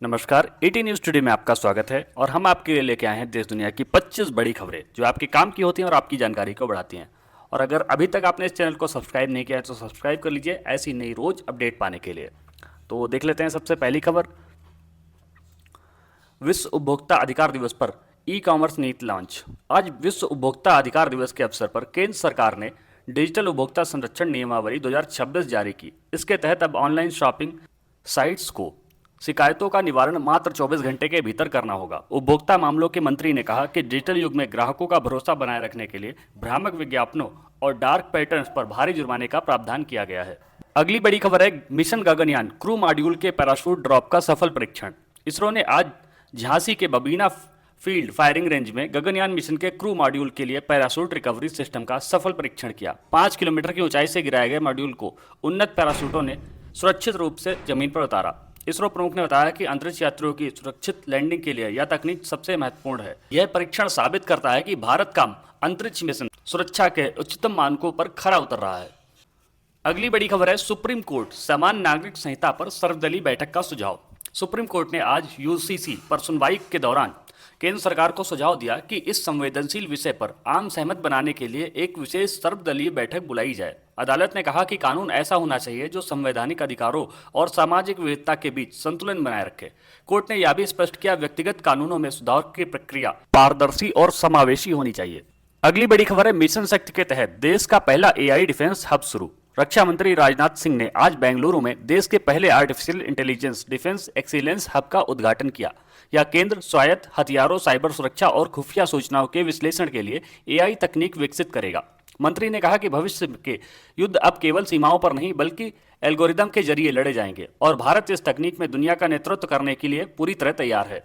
नमस्कार, eighty news today में आपका स्वागत है और हम आपके लिए लेके आए हैं देश दुनिया की 25 बड़ी खबरें जो आपके काम की होती हैं और आपकी जानकारी को बढ़ाती हैं। और अगर अभी तक आपने इस चैनल को सब्सक्राइब नहीं किया है तो सब्सक्राइब कर लीजिए ऐसी नई रोज अपडेट पाने के लिए। तो देख लेते हैं सबसे पहली खबर। विश्व उपभोक्ता अधिकार दिवस पर ई कॉमर्स नीति लॉन्च। आज विश्व उपभोक्ता अधिकार दिवस के अवसर पर केंद्र सरकार ने डिजिटल उपभोक्ता संरक्षण नियमावली 2026 जारी की। इसके तहत अब ऑनलाइन शॉपिंग साइट्स को शिकायतों का निवारण मात्र 24 घंटे के भीतर करना होगा। उपभोक्ता मामलों के मंत्री ने कहा कि डिजिटल युग में ग्राहकों का भरोसा बनाए रखने के लिए भ्रामक विज्ञापनों और डार्क पैटर्न्स पर भारी जुर्माने का प्रावधान किया गया है। अगली बड़ी खबर है मिशन गगनयान क्रू मॉड्यूल के पैराशूट ड्रॉप का सफल परीक्षण। इसरो ने आज झांसी के बबीना फील्ड फायरिंग रेंज में गगनयान मिशन के क्रू मॉड्यूल के लिए पैराशूट रिकवरी सिस्टम का सफल परीक्षण किया। 5 किलोमीटर की ऊंचाई से गिराए गए मॉड्यूल को उन्नत पैराशूटों ने सुरक्षित रूप से जमीन पर उतारा। इसरो प्रमुख ने बताया कि अंतरिक्ष यात्रियों की सुरक्षित लैंडिंग के लिए यह तकनीक सबसे महत्वपूर्ण है। यह परीक्षण साबित करता है कि भारत का अंतरिक्ष मिशन सुरक्षा के उच्चतम मानकों पर खरा उतर रहा है। अगली बड़ी खबर है सुप्रीम कोर्ट समान नागरिक संहिता पर सर्वदलीय बैठक का सुझाव। सुप्रीम कोर्ट ने आज यूसीसी पर सुनवाई के दौरान केंद्र सरकार को सुझाव दिया कि इस संवेदनशील विषय पर आम सहमत बनाने के लिए एक विशेष सर्वदलीय बैठक बुलाई जाए। अदालत ने कहा कि कानून ऐसा होना चाहिए जो संवैधानिक अधिकारों और सामाजिक विविधता के बीच संतुलन बनाए रखे। कोर्ट ने यह भी स्पष्ट किया व्यक्तिगत कानूनों में सुधार की प्रक्रिया पारदर्शी और समावेशी होनी चाहिए। अगली बड़ी खबर है मिशन शक्ति के तहत देश का पहला एआई डिफेंस हब शुरू। रक्षा मंत्री राजनाथ सिंह ने आज बेंगलुरु में देश के पहले artificial intelligence defence excellence hub का उद्घाटन किया। यह केंद्र स्वायत्त हथियारों, साइबर सुरक्षा और खुफिया सूचनाओं के विश्लेषण के लिए एआई तकनीक विकसित करेगा। मंत्री ने कहा कि भविष्य के युद्ध अब केवल सीमाओं पर नहीं बल्कि एल्गोरिदम के जरिए लड़े जाएंगे और भारत इस तकनीक में दुनिया का नेतृत्व करने के लिए पूरी तरह तैयार है।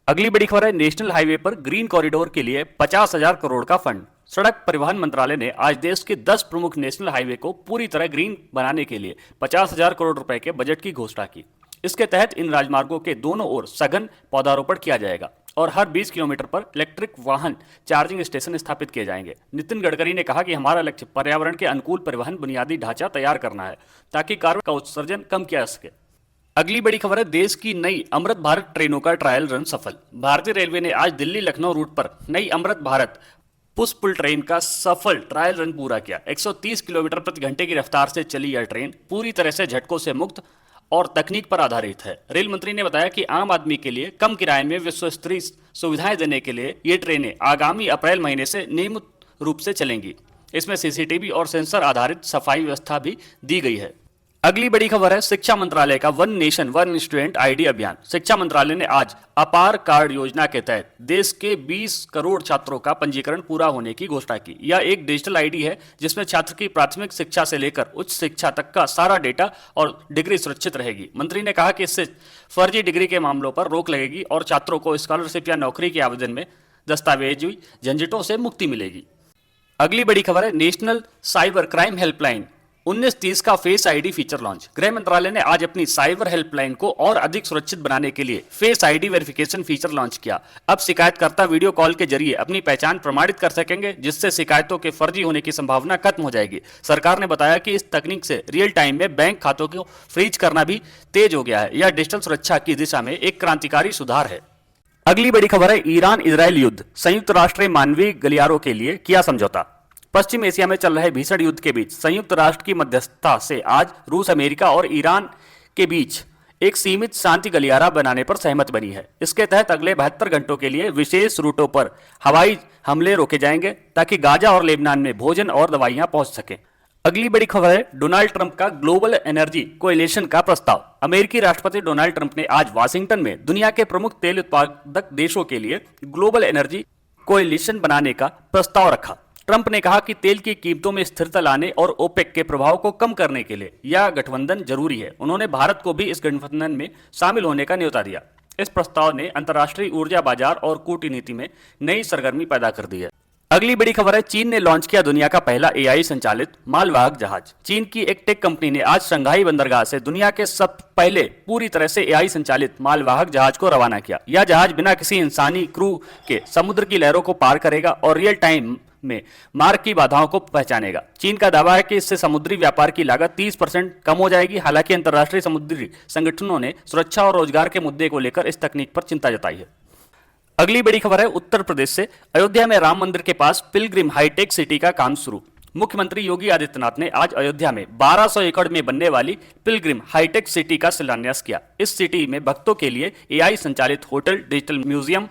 अगली बड़ी खबर है नेशनल हाईवे पर ग्रीन कॉरिडोर के लिए 50,000 करोड़ का फंड। सड़क परिवहन मंत्रालय ने आज देश के 10 प्रमुख नेशनल हाईवे को पूरी तरह ग्रीन बनाने के लिए 50,000 करोड़ रुपए के बजट की घोषणा की। इसके तहत इन राजमार्गों के दोनों ओर सघन पौधारोपण किया जाएगा और हर 20 किलोमीटर पर इलेक्ट्रिक वाहन चार्जिंग स्टेशन स्थापित किए जाएंगे। नितिन गडकरी ने कहा कि हमारा लक्ष्य पर्यावरण के अनुकूल परिवहन बुनियादी ढांचा तैयार करना है ताकि कार्बन का उत्सर्जन कम किया जा सके। अगली बड़ी खबर है देश की नई अमृत भारत ट्रेनों का ट्रायल रन सफल। भारतीय रेलवे ने आज दिल्ली लखनऊ रूट पर नई Amrit Bharat push pull train का सफल ट्रायल रन पूरा किया। 130 किलोमीटर प्रति घंटे की रफ्तार से चली यह ट्रेन पूरी तरह से झटकों से मुक्त और तकनीक पर आधारित है। रेल मंत्री ने बताया कि आम आदमी के लिए कम किराए में विश्व स्तरीय सुविधाएं देने के लिए ये ट्रेनें आगामी अप्रैल महीने से नियमित रूप से चलेंगी। इसमें सीसीटीवी और सेंसर आधारित सफाई व्यवस्था भी दी गई है। अगली बड़ी खबर है शिक्षा मंत्रालय का one nation one student ID अभियान। शिक्षा मंत्रालय ने आज अपार कार्ड योजना के तहत देश के 20 करोड़ छात्रों का पंजीकरण पूरा होने की घोषणा की। यह एक डिजिटल आईडी है जिसमें छात्र की प्राथमिक शिक्षा से लेकर उच्च शिक्षा तक का सारा डेटा और डिग्री सुरक्षित रहेगी। मंत्री ने कहा कि इससे फर्जी डिग्री के मामलों पर रोक लगेगी और छात्रों को स्कॉलरशिप या नौकरी के आवेदन में दस्तावेजी झंझटों से मुक्ति मिलेगी। अगली बड़ी खबर है नेशनल साइबर क्राइम हेल्पलाइन 1930 का फेस आईडी फीचर लॉन्च। गृह मंत्रालय ने आज अपनी साइबर हेल्पलाइन को और अधिक सुरक्षित बनाने के लिए face ID verification feature launch किया। अब शिकायतकर्ता वीडियो कॉल के जरिए अपनी पहचान प्रमाणित कर सकेंगे जिससे शिकायतों के फर्जी होने की संभावना खत्म हो जाएगी। सरकार ने बताया कि इस तकनीक से रियल टाइम में बैंक खातों को फ्रीज करना भी तेज हो गया है। यह डिजिटल सुरक्षा की दिशा में एक क्रांतिकारी सुधार है। अगली बड़ी खबर है ईरान इजरायल युद्ध, संयुक्त राष्ट्र मानवीय गलियारों के लिए किया समझौता। पश्चिम एशिया में चल रहे भीषण युद्ध के बीच संयुक्त राष्ट्र की मध्यस्थता से आज रूस, अमेरिका और ईरान के बीच एक सीमित शांति गलियारा बनाने पर सहमति बनी है। इसके तहत अगले 72 घंटों के लिए विशेष रूटों पर हवाई हमले रोके जाएंगे ताकि गाजा और लेबनान में भोजन और दवाइयां पहुंच सकें। अगली बड़ी खबर है डोनाल्ड ट्रंप का ग्लोबल एनर्जी कोएलिशन का प्रस्ताव। अमेरिकी राष्ट्रपति डोनाल्ड ट्रंप ने आज वाशिंगटन में दुनिया के प्रमुख तेल उत्पादक देशों के लिए ग्लोबल एनर्जी कोएलिशन बनाने का प्रस्ताव रखा। ट्रंप ने कहा कि तेल की कीमतों में स्थिरता लाने और ओपेक के प्रभाव को कम करने के लिए यह गठबंधन जरूरी है। उन्होंने भारत को भी इस गठबंधन में शामिल होने का न्योता दिया। इस प्रस्ताव ने अंतर्राष्ट्रीय ऊर्जा बाजार और कूटनीति में नई सरगर्मी पैदा कर दी है। अगली बड़ी खबर है चीन ने लॉन्च किया दुनिया का पहला एआई संचालित मालवाहक जहाज। चीन की एक टेक कंपनी ने आज शंघाई बंदरगाह से दुनिया के सब पहले पूरी तरह से एआई संचालित मालवाहक जहाज को रवाना किया। यह जहाज बिना किसी इंसानी क्रू के समुद्र की लहरों को पार करेगा और रियल टाइम में मार्ग की बाधाओं को पहचानेगा। चीन का दावा है कि इससे समुद्री व्यापार की लागत 30% कम हो जाएगी। हालांकि अंतर्राष्ट्रीय समुद्री संगठनों ने सुरक्षा और रोजगार के मुद्दे को लेकर इस तकनीक पर चिंता जताई है। अगली बड़ी खबर है उत्तर प्रदेश से। अयोध्या में राम मंदिर के पास पिलग्रिम हाईटेक सिटी का काम शुरू। मुख्यमंत्री योगी आदित्यनाथ ने आज अयोध्या में 1200 एकड़ में बनने वाली पिलग्रिम हाईटेक सिटी का शिलान्यास किया। इस सिटी में भक्तों के लिए एआई संचालित होटल, डिजिटल म्यूजियम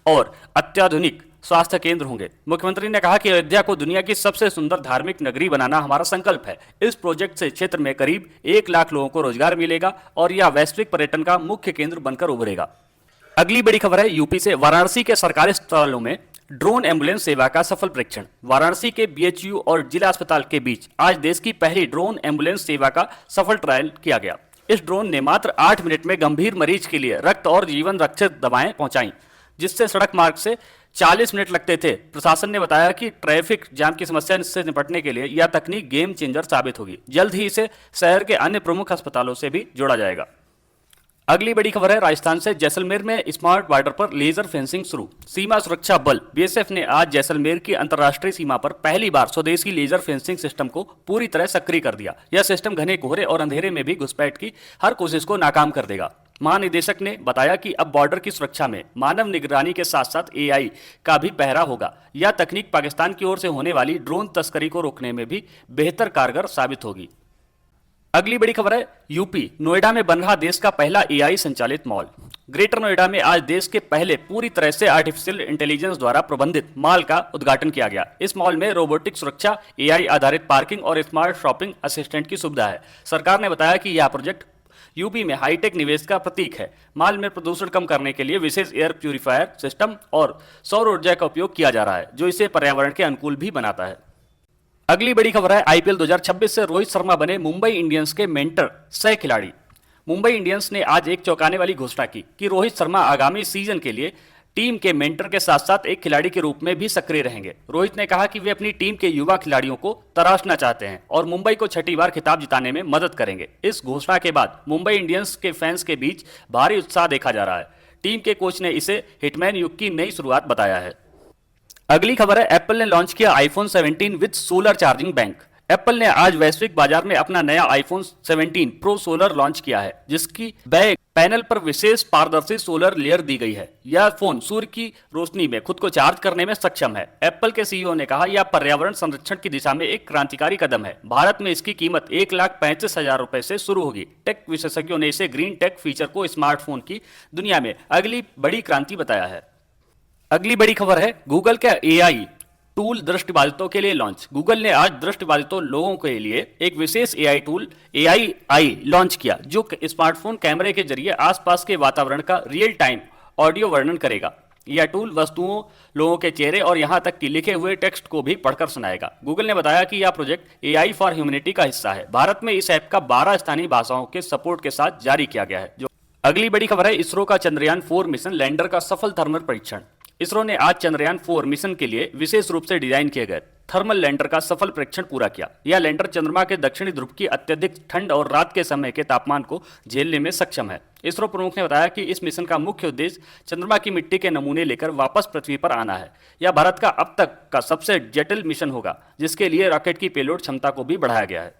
और अत्याधुनिक स्वास्थ्य केंद्र होंगे। मुख्यमंत्री ने कहा कि अयोध्या को दुनिया की सबसे सुंदर धार्मिक नगरी बनाना हमारा संकल्प है। इस प्रोजेक्ट से क्षेत्र में करीब 1 लाख लोगों को रोजगार मिलेगा और यह वैश्विक पर्यटन का मुख्य केंद्र बनकर उभरेगा। अगली बड़ी खबर है यूपी से। वाराणसी के सरकारी अस्पतालों में ड्रोन एम्बुलेंस सेवा का सफल परीक्षण। वाराणसी के बीएचयू और जिला अस्पताल के बीच आज देश की पहली ड्रोन एम्बुलेंस सेवा का सफल ट्रायल किया गया। इस ड्रोन ने मात्र 8 मिनट में गंभीर मरीज के लिए रक्त और जीवन रक्षक दवाएं पहुंचाई, जिससे सड़क मार्ग से 40 मिनट लगते थे। प्रशासन ने बताया कि ट्रैफिक जाम की समस्या से निपटने के लिए यह तकनीक गेम चेंजर साबित होगी। जल्द ही इसे शहर के अन्य प्रमुख अस्पतालों से भी जोड़ा जाएगा। अगली बड़ी खबर है राजस्थान से। जैसलमेर में स्मार्ट बॉर्डर पर लेजर फेंसिंग शुरू। सीमा सुरक्षा बल बीएसएफ ने आज जैसलमेर की अंतर्राष्ट्रीय सीमा पर पहली बार स्वदेशी लेजर फेंसिंग सिस्टम को पूरी तरह सक्रिय कर दिया। यह सिस्टम घने कोहरे और अंधेरे में भी घुसपैठ की हर कोशिश को नाकाम कर देगा। महानिदेशक ने बताया कि अब बॉर्डर की सुरक्षा में मानव निगरानी के साथ साथ एआई का भी पहरा होगा। यह तकनीक पाकिस्तान की ओर से होने वाली ड्रोन तस्करी को रोकने में भी बेहतर कारगर साबित होगी। अगली बड़ी खबर है यूपी। नोएडा में बन रहा देश का पहला एआई संचालित मॉल। ग्रेटर नोएडा में आज देश के पहले पूरी तरह से आर्टिफिशियल इंटेलिजेंस द्वारा प्रबंधित मॉल का उद्घाटन किया गया। इस मॉल में रोबोटिक सुरक्षा, एआई आधारित पार्किंग और स्मार्ट शॉपिंग असिस्टेंट की सुविधा है। सरकार ने बताया कि यह प्रोजेक्ट यूपी में हाईटेक निवेश का प्रतीक है। मॉल में प्रदूषण कम करने के लिए विशेष एयर प्यूरिफायर सिस्टम और सौर ऊर्जा का उपयोग किया जा रहा है, जो इसे पर्यावरण के अनुकूल भी बनाता है। अगली बड़ी खबर है आईपीएल 2026 से रोहित शर्मा बने मुंबई इंडियंस के मेंटर सह खिलाड़ी। मुंबई इंडियंस ने आज एक चौंकाने वाली घोषणा की कि रोहित शर्मा आगामी सीजन के लिए टीम के मेंटर के साथ साथ एक खिलाड़ी के रूप में भी सक्रिय रहेंगे। रोहित ने कहा कि वे अपनी टीम के युवा खिलाड़ियों को तराशना चाहते हैं और मुंबई को छठी बार खिताब जिताने में मदद करेंगे। इस घोषणा के बाद मुंबई इंडियंस के फैंस के बीच भारी उत्साह देखा जा रहा है। टीम के कोच ने इसे हिटमैन युग की नई शुरुआत बताया है। अगली खबर है एप्पल ने लॉन्च किया iPhone 17 with solar charging bank. Apple ने आज वैश्विक बाजार में अपना नया आईफोन 17 प्रो सोलर लॉन्च किया है, जिसकी बैक पैनल पर विशेष पारदर्शी सोलर लेयर दी गई है। यह फोन सूर्य की रोशनी में खुद को चार्ज करने में सक्षम है। एप्पल के सीईओ ने कहा यह पर्यावरण संरक्षण की दिशा में एक क्रांतिकारी कदम है। भारत में इसकी कीमत 1,35,000 रुपए से शुरू होगी। टेक विशेषज्ञों ने इसे ग्रीन टेक फीचर को स्मार्टफोन की दुनिया में अगली बड़ी क्रांति बताया है। अगली बड़ी खबर है गूगल का एआई टूल दृष्टिबाधितों के लिए लॉन्च। गूगल ने आज दृष्टिबाधितों लोगों के लिए एक विशेष एआई टूल एआई आई लॉन्च किया, जो स्मार्टफोन कैमरे के जरिए आसपास के वातावरण का रियल टाइम ऑडियो वर्णन करेगा। यह टूल वस्तुओं, लोगों के चेहरे और यहां तक कि लिखे हुए टेक्स्ट को भी पढ़कर सुनाएगा। गूगल ने बताया कि यह प्रोजेक्ट एआई फॉर ह्यूमैनिटी का हिस्सा है। भारत में इस ऐप का 12 स्थानीय भाषाओं के सपोर्ट के साथ जारी किया गया है। अगली बड़ी खबर है इसरो का चंद्रयान 4 मिशन लैंडर का सफल थर्मल परीक्षण। इसरो ने आज चंद्रयान 4 मिशन के लिए विशेष रूप से डिजाइन किए गए थर्मल लैंडर का सफल परीक्षण पूरा किया। यह लैंडर चंद्रमा के दक्षिणी ध्रुव की अत्यधिक ठंड और रात के समय के तापमान को झेलने में सक्षम है। इसरो प्रमुख ने बताया कि इस मिशन का मुख्य उद्देश्य चंद्रमा की मिट्टी के नमूने लेकर वापस पृथ्वी पर आना है। यह भारत का अब तक का सबसे जटिल मिशन होगा, जिसके लिए रॉकेट की पेलोड क्षमता को भी बढ़ाया गया है।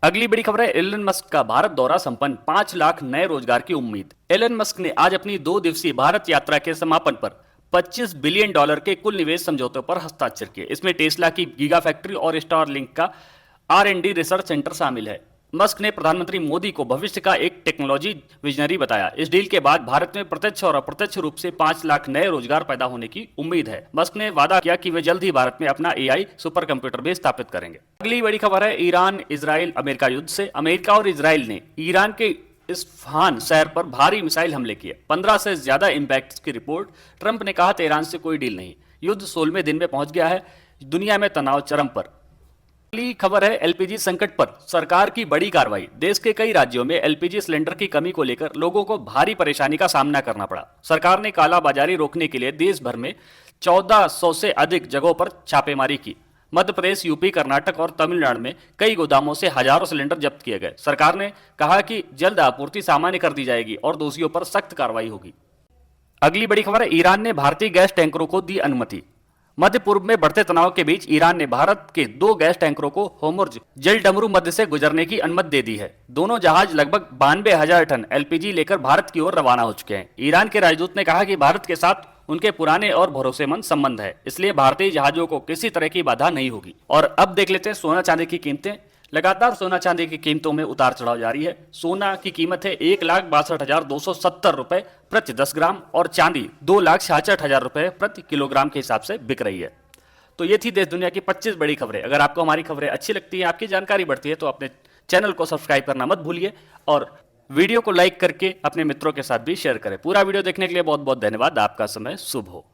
अगली बड़ी खबर है एलन मस्क का भारत दौरा संपन्न, 5 लाख नए रोजगार की उम्मीद। एलन मस्क ने आज अपनी 2 दिवसीय भारत यात्रा के समापन पर $25 बिलियन के कुल निवेश समझौतों पर हस्ताक्षर किए। इसमें टेस्ला की गीगा फैक्ट्री और स्टारलिंक का R&D रिसर्च सेंटर शामिल है। मस्क ने प्रधानमंत्री मोदी को भविष्य का एक टेक्नोलॉजी विजनरी बताया। इस डील के बाद भारत में प्रत्यक्ष और अप्रत्यक्ष रूप से 5 लाख नए रोजगार पैदा होने की उम्मीद है। मस्क ने वादा किया कि वे जल्द ही भारत में अपना एआई सुपर कंप्यूटर भी स्थापित करेंगे। अगली बड़ी खबर है ईरान इजराइल अमेरिका युद्ध से। अमेरिका और इजराइल ने ईरान के इस्फहान शहर पर भारी मिसाइल हमले किए। 15 से ज्यादा इंपैक्ट की रिपोर्ट। ट्रंप ने कहा तेहरान से कोई डील नहीं। युद्ध 16वें दिन में पहुंच गया है। दुनिया में तनाव चरम पर। अगली खबर है एलपीजी संकट पर सरकार की बड़ी कार्रवाई। देश के कई राज्यों में एलपीजी सिलेंडर की कमी को लेकर लोगों को भारी परेशानी का सामना करना पड़ा। सरकार ने कालाबाजारी रोकने के लिए देश भर में 1400 से अधिक जगहों पर छापेमारी की। मध्य प्रदेश, यूपी, कर्नाटक और तमिलनाडु में कई गोदामों से हजारों सिलेंडर जब्त किए गए। सरकार ने कहा कि जल्द आपूर्ति सामान्य कर दी जाएगी और दोषियों पर सख्त कार्रवाई होगी। अगली बड़ी खबर है ईरान ने भारतीय गैस टैंकरों को दी अनुमति। मध्य पूर्व में बढ़ते तनाव के बीच ईरान ने भारत के 2 गैस टैंकरों को होर्मुज जल डमरू मध्य से गुजरने की अनुमति दे दी है। दोनों जहाज लगभग 92,000 टन एलपीजी लेकर भारत की ओर रवाना हो चुके हैं। ईरान के राजदूत ने कहा कि भारत के साथ उनके पुराने और भरोसेमंद संबंध है, इसलिए भारतीय जहाजों को किसी तरह की बाधा नहीं होगी। और अब देख लेते हैं सोना चांदी की कीमतें। लगातार सोना चांदी की कीमतों में उतार चढ़ाव जारी है। सोना की कीमत है 1,62,270 रुपए प्रति 10 ग्राम और चांदी 2,66,000 रुपए प्रति किलोग्राम के हिसाब से बिक रही है। तो ये थी देश दुनिया की 25 बड़ी खबरें। अगर आपको हमारी खबरें अच्छी लगती हैं, आपकी जानकारी बढ़ती है, तो अपने चैनल को सब्सक्राइब करना मत भूलिए और वीडियो को लाइक करके अपने मित्रों के साथ भी शेयर करें। पूरा वीडियो देखने के लिए बहुत बहुत धन्यवाद। आपका समय शुभ हो।